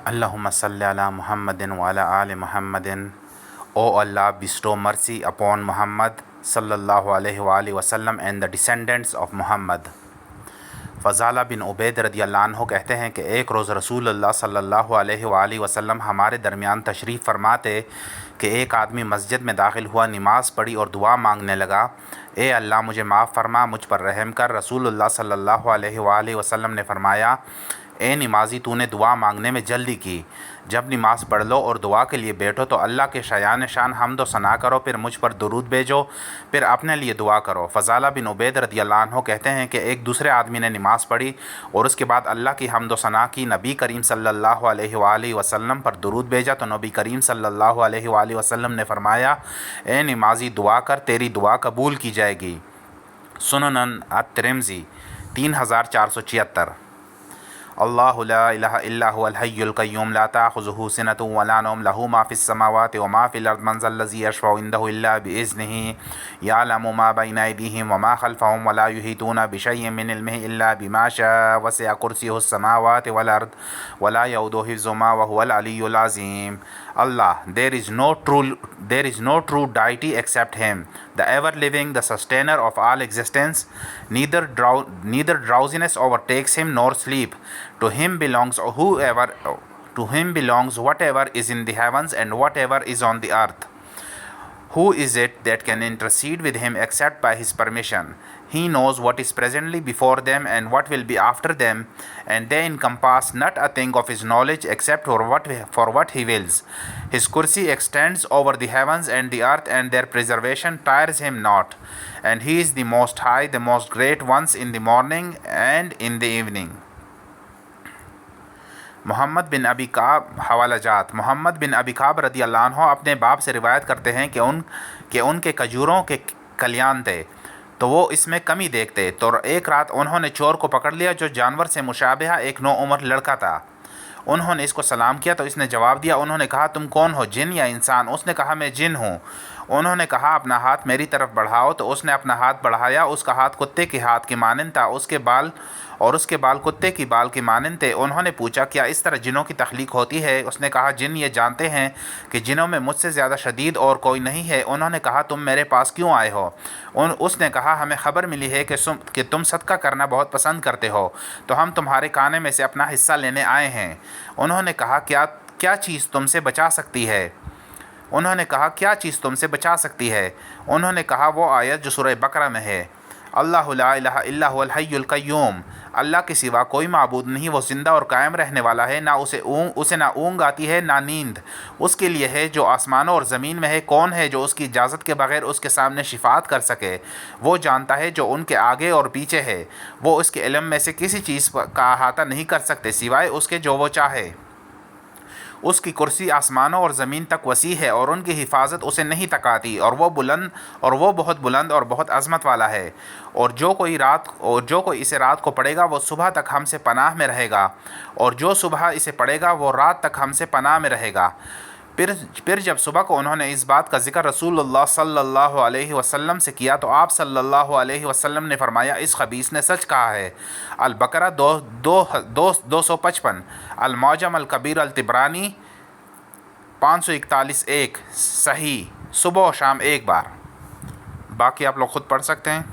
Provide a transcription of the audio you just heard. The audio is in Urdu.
Allahumma salli ala Muhammadin wa ala ali Muhammadin. O Allah, bestow mercy upon Muhammad sallallahu alaihi wasallam and the descendants of Muhammad. فضالہ بن عبید رضی اللہ عنہ کہتے ہیں کہ ایک روز رسول اللہ صلی اللہ علیہ وسلم ہمارے درمیان تشریف فرماتے کہ ایک آدمی مسجد میں داخل ہوا، نماز پڑھی اور دعا مانگنے لگا، اے اللہ مجھے معاف فرما، مجھ پر رحم کر۔ رسول اللہ صلی اللہ علیہ وسلم نے فرمایا، اے نمازی، تو نے دعا مانگنے میں جلدی کی، جب نماز پڑھ لو اور دعا کے لیے بیٹھو تو اللہ کے شایان شان حمد و ثنا کرو، پھر مجھ پر درود بھیجو، پھر اپنے لیے دعا کرو۔ فضالہ بن عبید رضی اللہ عنہ کہتے ہیں کہ ایک دوسرے آدمی نے نماز پڑھی اور اس کے بعد اللہ کی حمد و ثنا کی، نبی کریم صلی اللہ علیہ وسلم پر درود بھیجا تو نبی کریم صلی اللہ علیہ وسلم نے فرمایا، اے نمازی دعا کر، تیری دعا قبول کی جائے گی۔ سنن الترمذی 3476۔ اللہ لا الہ الا هو الحی القیوم لا تأخذہ سنۃ ولا نوم لہ ما فی السماوات وما فی الارض من ذا الذی یشفع عنده الا بإذنہ یعلم ما بین ایدیہم وما خلفہم ولا یحیطون بشیء من علمہ الا بما شاء وسع کرسیہ السماوات والارض ولا یؤودہ حفظہما وہو العلی العظیم۔ Allah, there is no true deity except Him, the ever-living, the sustainer of all existence. Neither drowsiness overtakes Him nor sleep. To Him belongs whatever is in the heavens and whatever is on the earth. Who is it that can intercede with Him except by His permission? He knows what is presently before them and what will be after them, and they encompass not a thing of His knowledge except for what He wills. His kursi extends over the heavens and the earth, and their preservation tires Him not. And He is the Most High, the Most Great, once in the morning and in the evening. محمد بن ابی کعب حوالہ جات۔ محمد بن ابی کعب رضی اللہ عنہ اپنے باپ سے روایت کرتے ہیں کہ ان کے کھجوروں کے کلیان تھے تو وہ اس میں کمی دیکھتے، تو ایک رات انہوں نے چور کو پکڑ لیا جو جانور سے مشابہ ایک نوعمر لڑکا تھا۔ انہوں نے اس کو سلام کیا تو اس نے جواب دیا۔ انہوں نے کہا، تم کون ہو، جن یا انسان؟ اس نے کہا، میں جن ہوں۔ انہوں نے کہا، اپنا ہاتھ میری طرف بڑھاؤ، تو اس نے اپنا ہاتھ بڑھایا۔ اس کا ہاتھ کتے کے ہاتھ کے مانند تھا، اس کے بال کتے کی بال کے مانند تھے۔ انہوں نے پوچھا، کیا اس طرح جنوں کی تخلیق ہوتی ہے؟ اس نے کہا، جن یہ جانتے ہیں کہ جنوں میں مجھ سے زیادہ شدید اور کوئی نہیں ہے۔ انہوں نے کہا، تم میرے پاس کیوں آئے ہو؟ اس نے کہا، ہمیں خبر ملی ہے کہ تم صدقہ کرنا بہت پسند کرتے ہو، تو ہم تمہارے کھانے میں سے اپنا حصہ لینے آئے ہیں۔ انہوں نے کہا، کیا چیز تم سے بچا سکتی ہے؟ انہوں نے کہا، کیا چیز تم سے بچا سکتی ہے؟ انہوں نے کہا، وہ آیت جو سورہ بقرہ میں ہے، اللہ لا الہ الا هو الحی القیوم، اللہ کے سوا کوئی معبود نہیں، وہ زندہ اور قائم رہنے والا ہے، نہ اسے نہ اونگ آتی ہے نہ نیند۔ اس کے لیے ہے جو آسمانوں اور زمین میں ہے، کون ہے جو اس کی اجازت کے بغیر اس کے سامنے شفاعت کر سکے؟ وہ جانتا ہے جو ان کے آگے اور پیچھے ہے، وہ اس کے علم میں سے کسی چیز کا احاطہ نہیں کر سکتے سوائے اس کے جو وہ چاہے۔ اس کی کرسی آسمانوں اور زمین تک وسیع ہے اور ان کی حفاظت اسے نہیں تکاتی، اور وہ بہت بلند اور بہت عظمت والا ہے۔ اور جو کوئی اسے رات کو پڑھے گا وہ صبح تک ہم سے پناہ میں رہے گا، اور جو صبح اسے پڑھے گا وہ رات تک ہم سے پناہ میں رہے گا۔ پھر جب صبح کو انہوں نے اس بات کا ذکر رسول اللہ صلی اللہ علیہ وسلم سے کیا تو آپ صلی اللہ علیہ وسلم نے فرمایا، اس خبیث نے سچ کہا ہے۔ البقرہ 255، المعجم الکبیر الطبرانی 541، صحیح، صبح و شام ایک بار۔ باقی آپ لوگ خود پڑھ سکتے ہیں۔